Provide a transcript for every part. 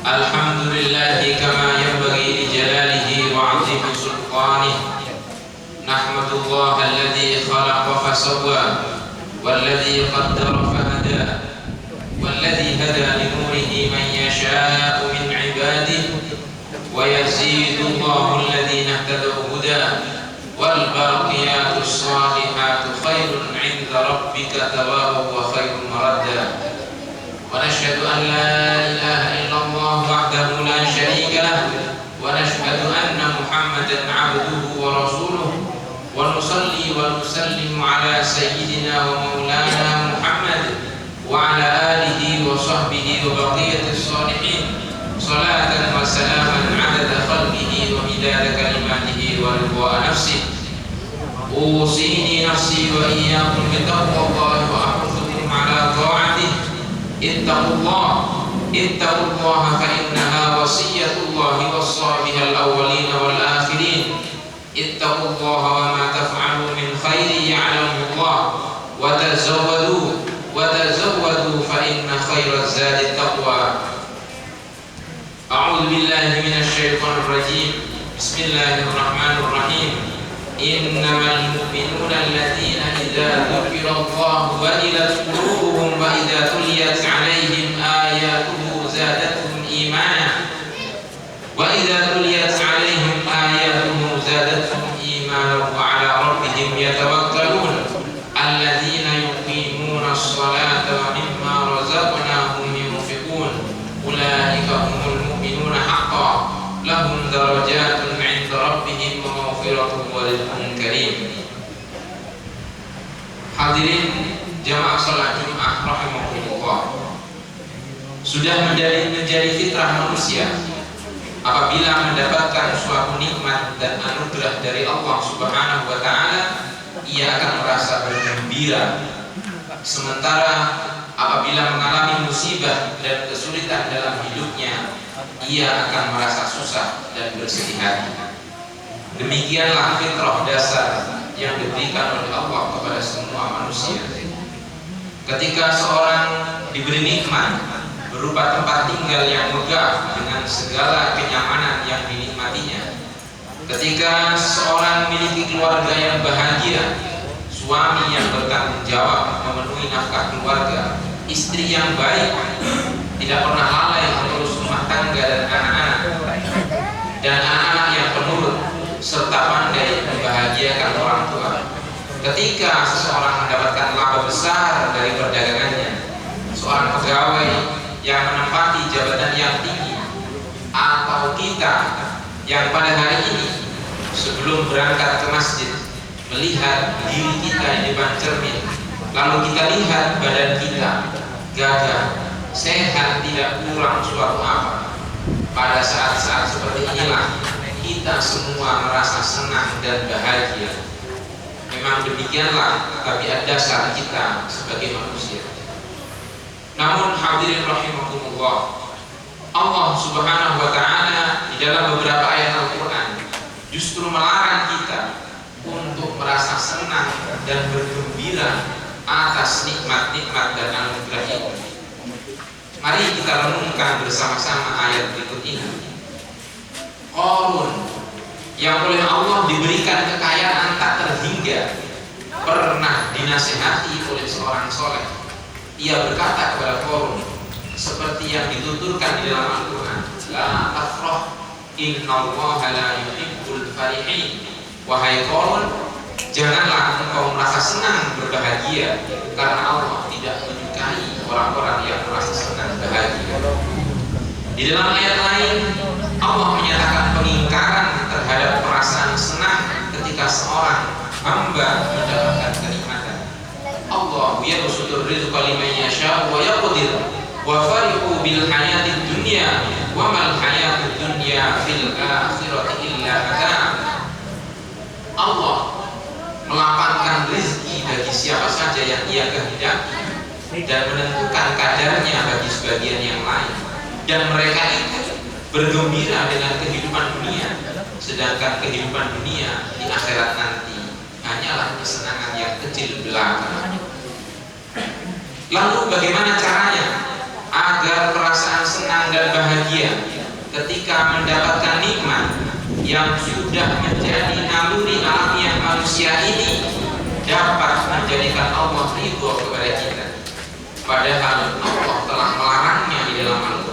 Alhamdulillahi kama yanbaghi li jalalihi wa 'azimi sultanihi. Nahmadullaha alladhi khalaqa fasawwa walladhi qaddara fahada walladhi hada li nurihi man yasha'u min 'ibadihi wa yazidu Allahu alladhina ihtadaw huda wal baqiyatus salihatu khairun 'inda عند ربك ثوابا وخير مردا ونشهد أن لا إله إلا الله وحده لا شريك له ونشهد أن محمدا عبده ورسوله ونصلي ونسلم على سيدنا ومولانا محمد وعلى آله وصحبه وبقية الصالحين صلاة وسلاما عدد خلقه ومداد كلماته ورضاء نفسه. أوصيني نفسي وإياكم بتقوى الله وأحثكم على طاعته. اتقوا الله فإنها وصية الله وصى بها الأولين والآخرين. اتقوا الله وما تفعلوا من خير يعلمه الله وتزودوا فإن خير الزاد التقوى. أعوذ بالله من الشيطان الرجيم. بسم الله الرحمن الرحيم. إنما المؤمنون الذين إذا ذكر الله وجلت قلوبهم وإذا تليت عليهم آياته زادتهم إيمانا وعلى ربهم يتوكلون الذين يقيمون الصلاة ومما رزقناهم ينفقون أولئك هم المؤمنون حقا لهم درجات عند ربهم ومغفرة ورزق كريم. Hadirin jamaah salat Jumat rahimakumullah. Sudah menjadi fitrah manusia apabila mendapatkan suatu nikmat dan anugerah dari Allah Subhanahu wa taala, ia akan merasa bergembira. Sementara apabila mengalami musibah dan kesulitan dalam hidupnya, ia akan merasa susah dan bersedih hati. Demikianlah fitrah dasar yang diberikan oleh Allah kepada semua manusia. Ketika seorang diberi nikmat berupa tempat tinggal yang megah dengan segala kenyamanan yang dinikmatinya, ketika seorang memiliki keluarga yang bahagia, suami yang bertanggung jawab memenuhi nafkah keluarga, istri yang baik, tidak pernah lalai mengurus rumah tangga dan anak-anak yang penurut, serta pandai membahagiakan orang tua. Ketika seseorang mendapatkan laba besar dari perdagangannya, seorang pegawai yang menempati jabatan yang tinggi, atau kita yang pada hari ini sebelum berangkat ke masjid melihat diri kita di depan cermin, lalu kita lihat badan kita gagah, sehat, tidak kurang suatu apa. Pada saat-saat seperti inilah kita semua merasa senang dan bahagia. Memang demikianlah tabiat dasar kita sebagai manusia. Namun hadirin rahimakumullah, Allah Subhanahu wa taala di dalam beberapa ayat Al-Qur'an justru melarang kita untuk merasa senang dan bergembira atas nikmat-nikmat dan anugerah itu. Mari kita renungkan bersama-sama ayat berikut ini. Qarun yang oleh Allah diberikan kekayaan tak terhingga pernah dinasihati oleh seorang soleh. Ia berkata kepada Qarun seperti yang dituturkan di dalam Al-Quran, la tafrah innallaha la yuhibbul farihin. Wahai Qarun, janganlah engkau merasa senang berbahagia, karena Allah tidak menyukai orang-orang yang merasa senang bahagia. Di dalam ayat lain Allah menyatakan pengingkaran terhadap perasaan senang ketika seorang hamba mendapatkan kenikmatan. Allah yabsutur rizqa liman yasha wa yaqdir wa farihu bil hayatid dunya wa mal hayatud dunya fil akhirati illa mata'. Allah melapangkan rezeki bagi siapa saja yang ia kehendaki dan menentukan kadarnya bagi sebagian yang lain, dan mereka itu bergembira dengan kehidupan dunia, sedangkan kehidupan dunia di akhirat nanti hanyalah kesenangan yang kecil belaka. Lalu bagaimana caranya agar perasaan senang dan bahagia ketika mendapatkan nikmat yang sudah menjadi naluri alamiah manusia ini dapat menjadikan Allah ridho kepada kita, padahal Allah telah melarangnya di dalam Al-Quran?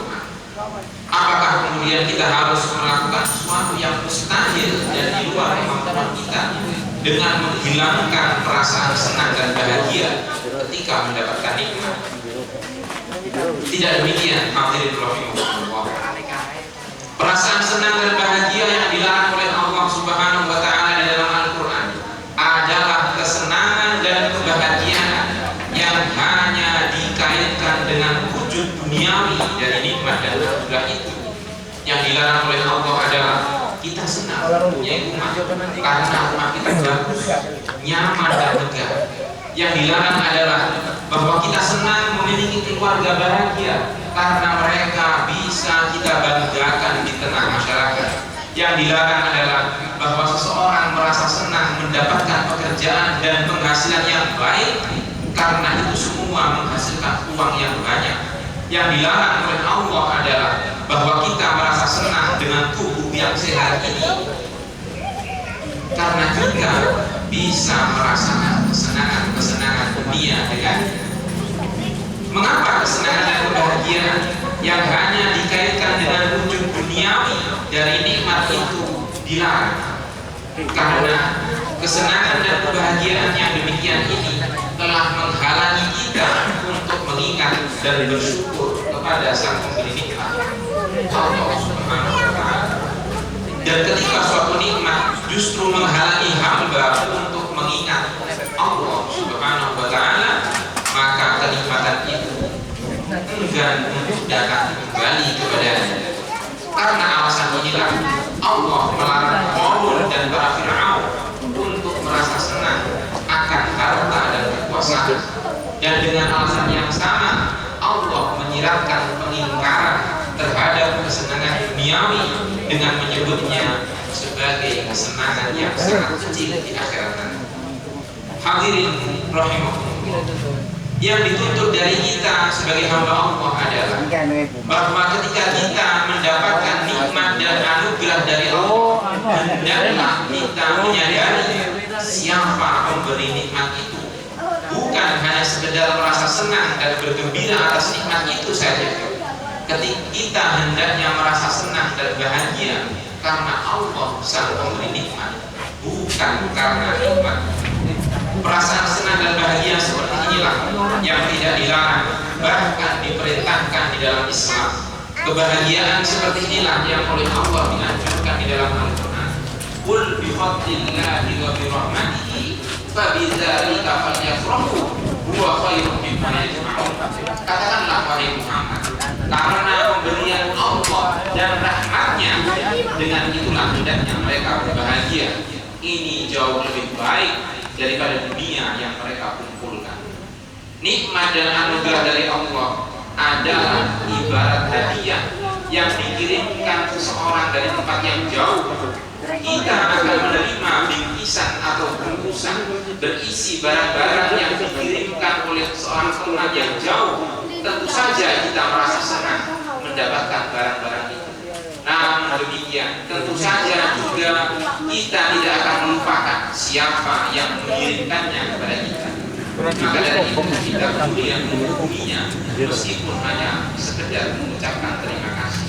Apakah kemudian kita harus melakukan sesuatu yang mustahil dan di luar kemampuan kita dengan menghilangkan perasaan senang dan bahagia ketika mendapatkan nikmat. Tidak demikian, hadirin rahimahullah. Perasaan senang dan bahagia yang dilarang oleh Allah Subhanahu wa taala di dalam Al-Qur'an adalah kesenangan dan kebahagiaan yang hanya dikaitkan dengan wujud duniawi dari nikmat dan anugerah itu. Yang dilarang oleh Allah adalah kita senang punya rumah karena rumah kita bagus, nyaman dan megah. Yang dilarang adalah bahwa kita senang memiliki keluarga bahagia karena mereka bisa kita banggakan di tengah masyarakat. Yang dilarang adalah bahwa seseorang merasa senang mendapatkan pekerjaan dan penghasilan yang baik karena itu semua menghasilkan uang yang banyak. Yang dilarang oleh Allah adalah bahwa kita merasa senang dengan tubuh yang sehat ini karena kita bisa merasakan kesenangan dunia dengannya. Mengapa kesenangan dan kebahagiaan yang hanya dikaitkan dengan wujud duniawi dari nikmat itu dilarang? Karena kesenangan dan kebahagiaan yang demikian ini telah menghalangi kita untuk mengingat dan bersyukur kepada Sang Pemberi nikmat, Allah Subhanahu wa taala. Dan ketika suatu nikmat justru menghalangi hamba untuk mengingat Allah Subhanahu wa taala, maka kenikmatan itu enggan untuk datang kembali kepadanya. Karena alasan inilah Allah melarang Qarun dan para Fir'aun untuk merasa senang akan harta dan kekuasaan. Dan dengan alasan yang sama Allah menyiratkan pengingkaran terhadap kesenangan duniawi dengan menyebutnya sebagai kesenangan yang sangat kecil di akhirat nanti. Hadirin rahimakumullah, yang dituntut dari kita sebagai hamba Allah adalah bahwa ketika kita mendapatkan nikmat dan anugerah dari Allah, hendaklah kita menyadari siapa pemberi nikmat itu. Bukan hanya sekedar merasa senang dan bergembira atas nikmat itu saja. Ketika kita hendaknya merasa senang dan bahagia karena Allah Sang Pemberi nikmat, bukan karena nikmat. Perasaan senang dan bahagia seperti inilah yang tidak dilarang, bahkan diperintahkan di dalam Islam. Kebahagiaan seperti inilah yang oleh Allah dianjurkan di dalam Al-Quran. Qul bi fadlillahi wa bi rahmatihi fa bidzalika falyafrahu huwa khairun mimma yajma'un. Katakanlah wahai Muhammad, karena pemberian Allah dan rahmatnya, dengan itulah hendaknya mereka berbahagia. Ini jauh lebih baik daripada dunia yang mereka kumpulkan. Nikmat dan anugerah dari Allah adalah ibarat hadiah yang dikirimkan seseorang dari tempat yang jauh. Kita akan menerima bingkisan atau bungkusan berisi barang-barang yang dikirimkan oleh seorang teman yang jauh. Tentu saja kita merasa senang mendapatkan barang-barang itu. Namun demikian, tentu saja juga kita tidak akan melupakan siapa yang mengirimkannya kepada kita. Maka dari itu kita kemudian menghubunginya meskipun hanya sekedar mengucapkan terima kasih.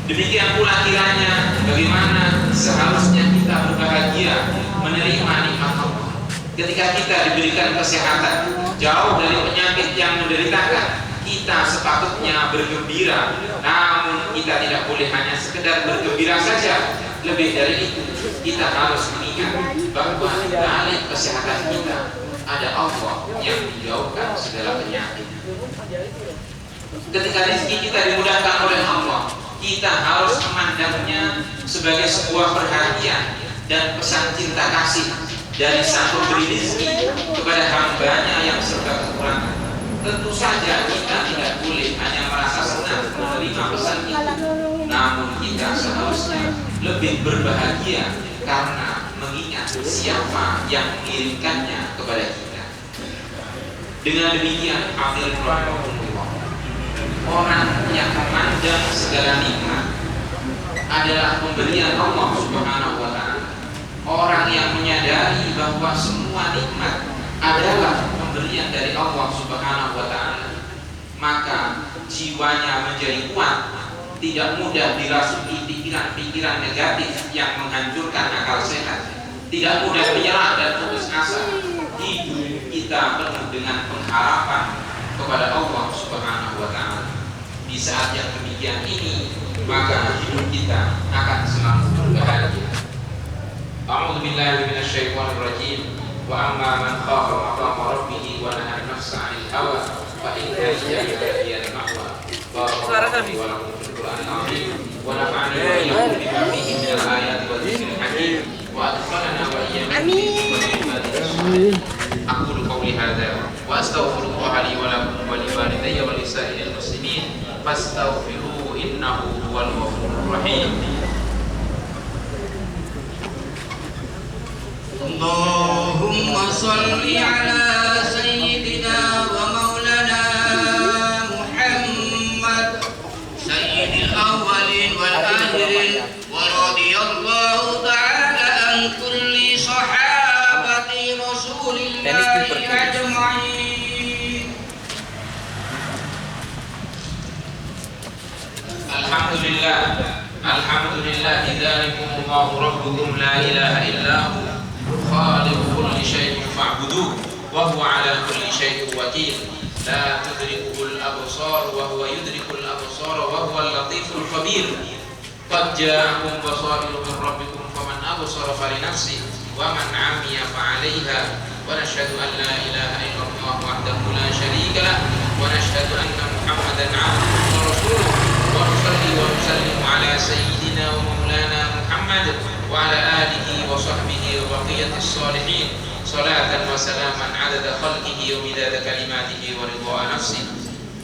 Demikian pula kiranya bagaimana seharusnya kita berbahagia menerima nikmat Allah. Ketika kita diberikan kesehatan jauh dari penyakit yang menderitakan, kita sepatutnya bergembira. Namun kita tidak boleh hanya sekedar bergembira saja. Lebih dari itu, kita harus mengingat bahwa di balik kesehatan kita ada Allah yang menjauhkan segala penyakit. Ketika rezeki kita dimudahkan oleh Allah, kita harus memandangnya sebagai sebuah perhatian dan pesan cinta kasih dari Sang Pemberi rezeki kepada hambanya yang serba kekurangan. Tentu saja kita tidak boleh hanya merasa senang menerima pesan itu, namun kita seharusnya lebih berbahagia karena mengingat siapa yang mengirimkannya kepada kita. Dengan demikian, hadirin rahimakumullah, orang yang memandang segala nikmat adalah pemberian Allah Subhanahu wa taala. Orang yang menyadari bahwa semua nikmat adalah pemberian dari Allah Subhanahu wa taala, maka jiwanya menjadi kuat, tidak mudah dirasuki pikiran-pikiran negatif yang menghancurkan akal sehat. tidak mudah menyerah dan putus asa. Hidup kita penuh dengan pengharapan kepada Allah Subhanahu wa Ta'ala. Di saat yang demikian ini, maka hidup kita akan selalu bahagia. A'udzu billahi minasyaitonir rajim. Wa amma man khafa maqama rabbih wa nahaa an-nafsa 'anil hawa fa inna al-jannata hiya al-ma'wa. Barakallahu wa lakum fil Qur'anil 'azim wa nafa'ani wa iyyakum bima fihi min al-ayati wa dzikril hakim wa adkhalana wa iyyakum fi ibadihi. Aqulu qawli hadza wa astaghfirullaha li wa lakum wa li walidayya wa li sa'iril muslimin fastaghfiruhu innahu huwal ghafurur rahim. Allahumma shalli ala sayyidina wa maulana Muhammad sayyidil awwalin wal akhirin wa radiyallahu ta'ala an kulli sahabati rasulillahi ajma'in. Alhamdulillah dzalikumullahu rabbukum la ilaha illahu خالق كل شيء فاعبدوه وهو على كل شيء وكيل لا تدركه الأبصار وهو يدرك الأبصار وهو اللطيف الخبير قد جاءكم بصائر من ربكم فمن أبصر فلنفسه ومن عمي فعليها ونشهد أن لا إله إلا الله وحده لا شريك له ونشهد أن محمدا عبده ورسوله ونصلي ونسلم على سيدنا ومولانا محمد وعلى آله وصحبه وبقية الصالحين صلاة وسلاما عدد خلقه ومداد كلماته ورضاء نفسه.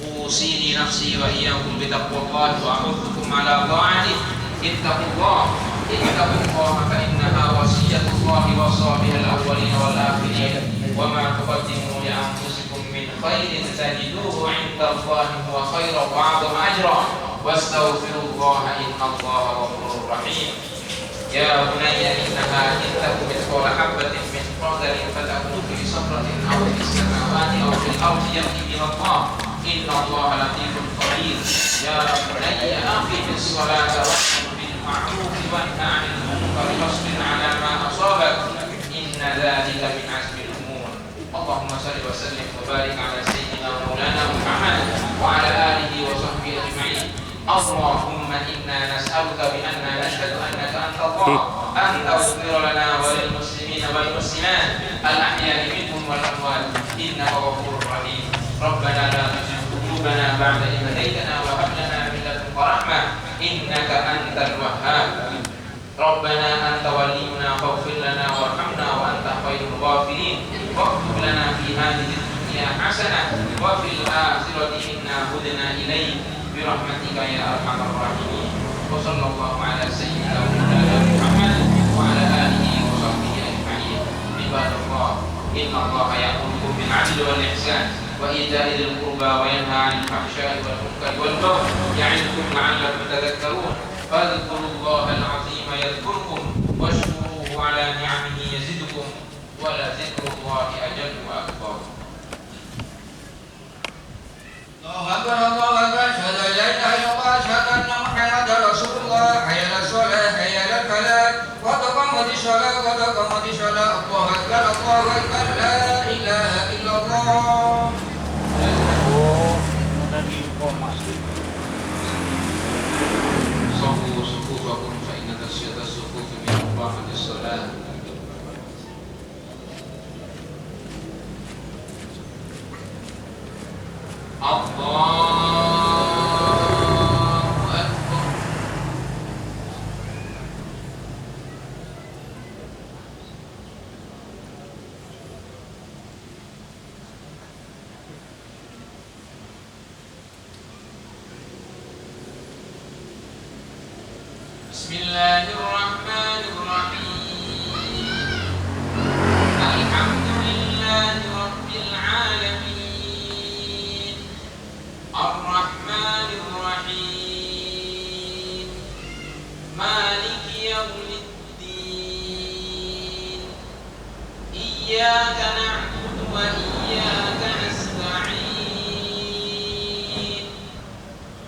أوصيني نفسي وإياكم بتقوى الله وأحثكم على طاعته. اتقوا الله فإنها وصية الله وصى بها الأولين والآخرين وما تقدموا لأنفسكم من خير تجدوه عند الله هو خيرا وأعظم أجرا واستغفروا الله إن الله غفور رحيم. يا بني إنها إن تك مثقال حبة من خردل فتكون في صخرة أو في السماوات أو في الأرض يأتي بها الله إن الله لطيف خبير. يا بني أقم الصلاة وأمر بالمعروف وانه عن المنكر واصبر على ما أصابك إن ذلك من عزم الأمور. اللهم صل وسلم وبارك على سيدنا ومولانا محمد وعلى آله وصحبه أجمعين. اللهم إنا نسألك بأننا نشهد أنك أنت الله أن تغفر لنا وللمسلمين والمسلمات الأحياء منهم والأموات إنك غفور رحيم. ربنا لا تزغ قلوبنا بعد إذ هديتنا وهب لنا من لدنك رحمة إنك أنت الوهاب. ربنا أنت ولينا فاغفر لنا وارحمنا وأنت خير الغافرين واكتب لنا في هذه الدنيا حسنة وفي الآخرة إنا هدنا إليك برحمتك يا أرحم الراحمين. وصلى الله على سيدنا ومولانا محمد وعلى آله وصحبه أجمعين. عباد الله إن الله يأمركم بالعدل والإحسان وإيتاء ذي القربى وينهى عن الفحشاء والمنكر والبغي يعظكم لعلكم تذكرون. فاذكروا الله العظيم يذكركم واشكروه على نعمه يزدكم ولذكر الله أجل وأكبر. الله أكبر الله أكبر أشهد أن لا إله إلا الله أشهد أن محمدا رسول الله. حي على الصلاة حي على الفلاح قد قامت الصلاة قد قامت الصلاة. الله أكبر الله أكبر لا إله إلا الله. صفوا صفوفكم فإن تسوية الصفوف من إقامة الصلاة. الله أكبر. بسم الله الرحمن الرحيم. الحمد لله رب العالمين الرحمن الرحيم مالك يوم الدين إياك نعبد وإياك نستعين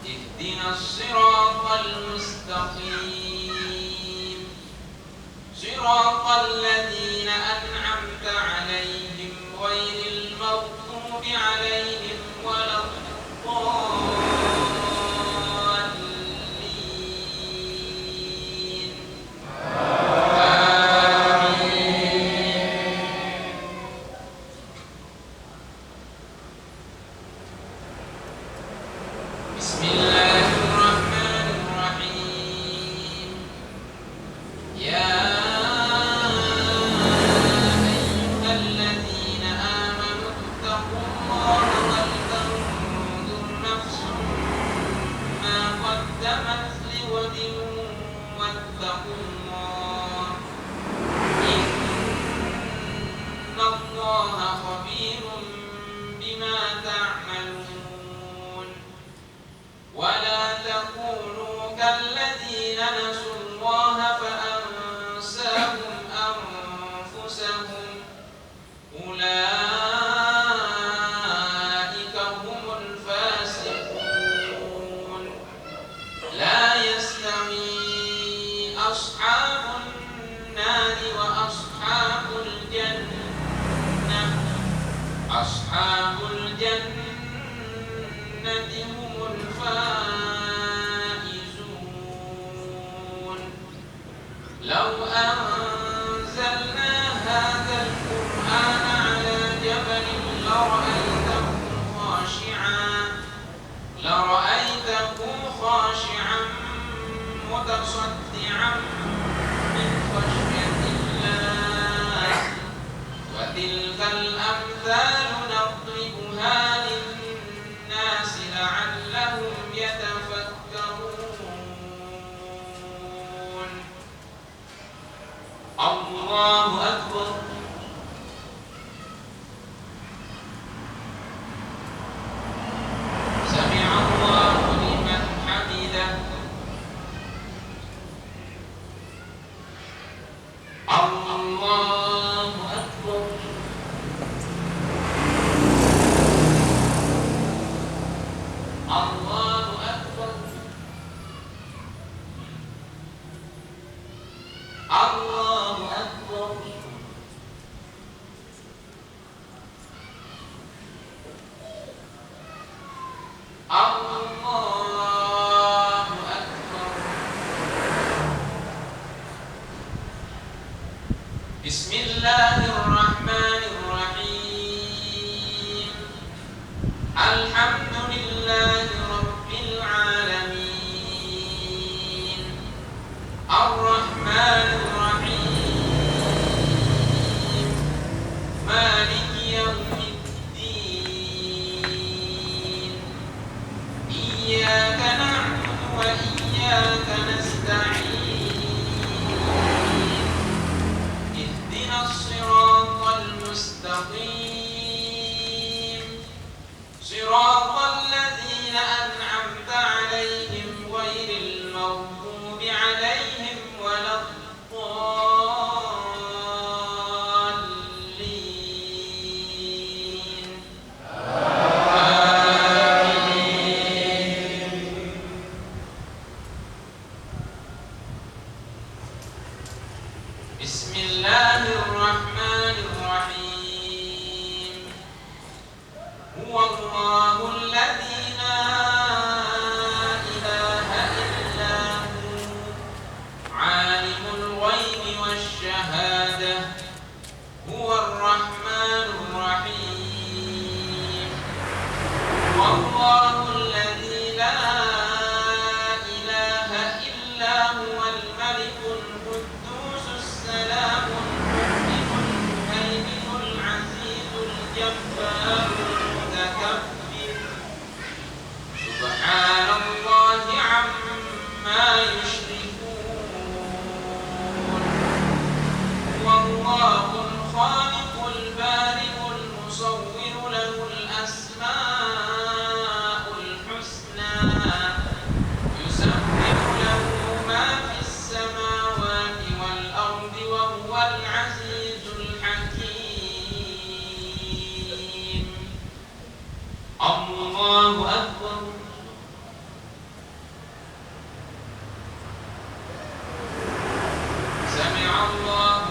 اهدنا الصراط المستقيم صراط صراط الذين أنعمت عليهم غير المغضوب عليهم ولا الضالين آمين. بسم الله الرحمن الرحيم. يا أيها الذين آمنوا اتقوا الله ولتنظر نفس ما قدمت لغد واتقوا الله إن الله خبير بما تعملون. ولا تكونوا كالذين نسوا الله فأنساهم أنفسهم أولئك هم الفاسقون. لا يستوي أصحاب النار وأصحاب الجنة. أصحاب الجنة هم الفائزون. لو أنزلنا هذا القرآن على جبل لرأيته خاشعا متصدعا من خشية الله. وتلك الأمثال نضربها للناس لعلهم يتفكرون. الله أكبر. سمع الله لمن حمده. الله أكبر. الله أكبر. الله أكبر. الله أكبر. بسم الله الرحمن الرحيم. الحمد لله رب العالمين. الرحمن الرحيم. مالك يوم الدين. إياك نعبد وإياك نستعين. اهدنا الصراط المستقيم. صراط الذين أنعمت عليهم غير المغضوب عليهم ولا الضالين آمين. بسم الله الرحمن الرحيم. هو الله الذي لا إله إلا هو عالم الغيب والشهادة. هو الرحمن الرحيم. هو الله الذي لا إله إلا هو الملك القدوس السلام المؤمن المهيمن العزيز الجبار المتكبر. سبحان الله عما يشركون. هو الله الخالق البارئ المصور له الأسماء الحسنى. يسبح له ما في السماوات والأرض وهو العزيز الحكيم. الله أكبر. سمع الله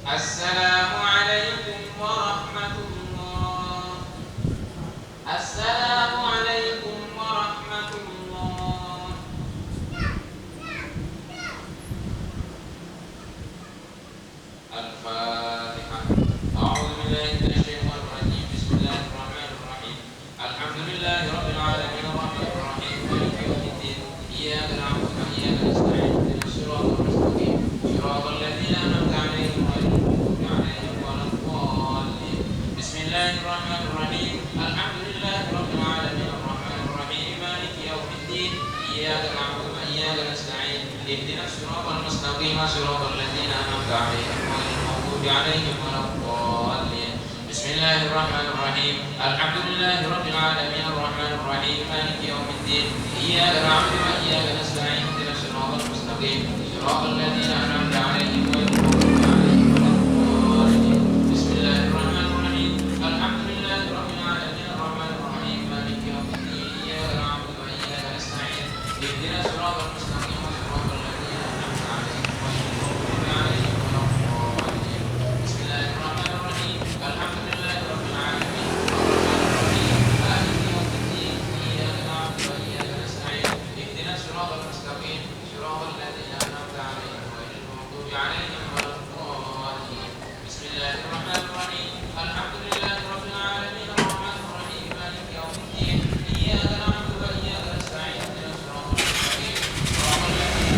السلام عليكم ورحمة الله. السلام عليكم ورحمة الله. الفاتحة. أعوذ بالله من الشيطان الرجيم. بسم الله الرحمن الرحيم. الحمد لله رب العالمين الرحمن الرحيم مالك يوم الدين. إياك نعبد وإياك نستعين اهدنا الصراط المستقيم صراط الذين أنعمت عليهم غير المغضوب عليهم ولا الضالين. بسم الله الرحمن الرحيم. الحمد لله رب العالمين الرحمن الرحيم مالك يوم الدين. إياك نعبد وإياك نستعين اهدنا الصراط المستقيم صراط الذين أنعمت عليهم غير المغضوب عليهم ولا الضالين. بسم الله الرحمن الرحيم. الحمد لله رب العالمين الرحمن الرحيم مالك يوم الدين. إياك نعبد وإياك نستعين اهدنا الصراط المستقيم صراط الذين أنعمت عليهم غير المغضوب عليهم ولا الضالين. بسم الله الرحمن الرحيم. الحمد لله رب العالمين الرحمن الرحيم مالك يوم الدين. إياك نعبد وإياك نستعين اهدنا الصراط المستقيم صراط الذين أنعمت عليهم غير المغضوب عليهم ولا الضالين. بسم الله الرحمن الرحيم. الحمد لله رب العالمين الرحمن الرحيم مالك يوم الدين. إياك نعبد وإياك نستعين اهدنا الصراط المستقيم صراط الذين أنعمت عليهم غير المغضوب عليهم ولا الضالين. بسم الله الرحمن الرحيم. الحمد لله رب العالمين الرحمن الرحيم مالك يوم الدين. إياك نعبد وإياك نستعين اهدنا الصراط المستقيم صراط الذين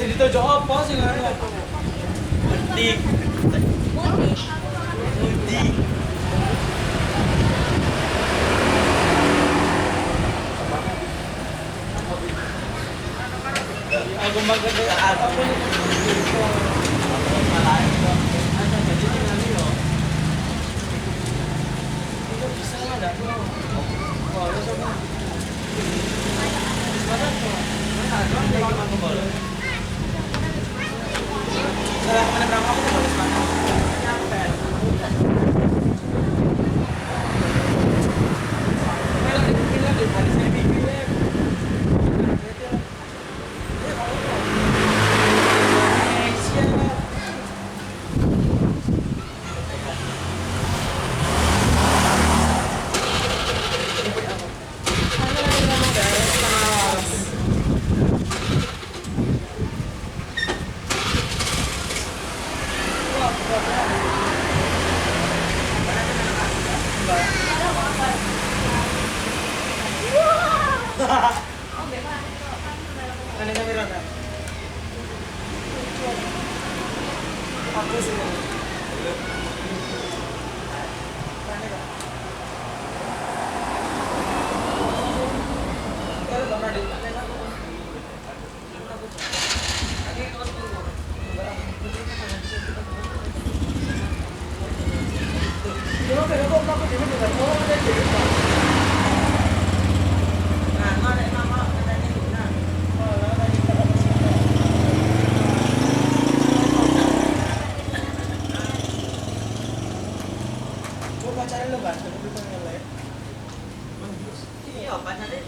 Jadi tujuh apa sih nggak? Mudik. Mudik. Aku makan ke apa? Bisa nggak? Boleh sama. Indonesia Ano kamera na? Ako sila. Pacaran lo kan? Bukan yang lain. Iya, pacaran.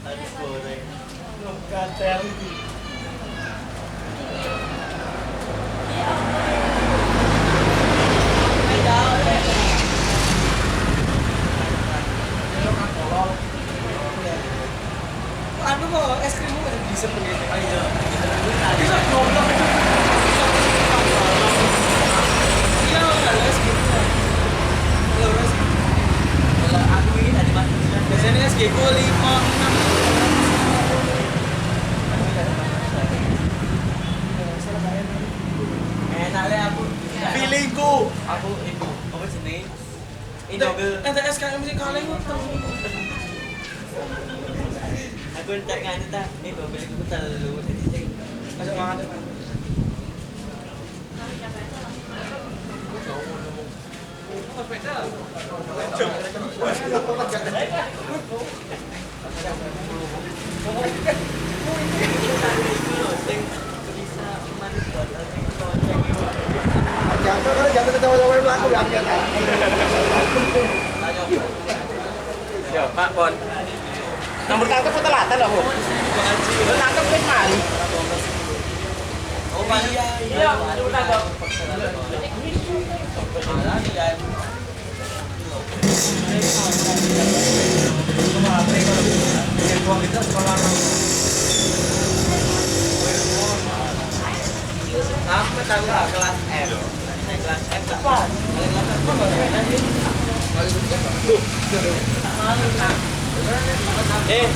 Aduh, goreng. Lo kacau itu. Anu kok es krim ada di sebelah ini. Ayo. Bisa goblok itu. Iya, ada es krim. Kalau es krim. Kalau aku ini ada masuk. Biasanya es krim 5, 6. Enak le aku. Feelingku. Aku itu apa jenenge? Inogel. Es krim mesti kaleng kok. Aku tak nganu tak, beli aku terlalu jadi masuk makan. Jangan ketawa-tawa belakang biar kan. Ya, Pak Bon. Nomor tangkap atau telatan lah, Bu? Tangkap ke mari. Oh, iya. Iya, nomor tangkap. Aku tahu lah kelas F. Kelas F cepat. Eh.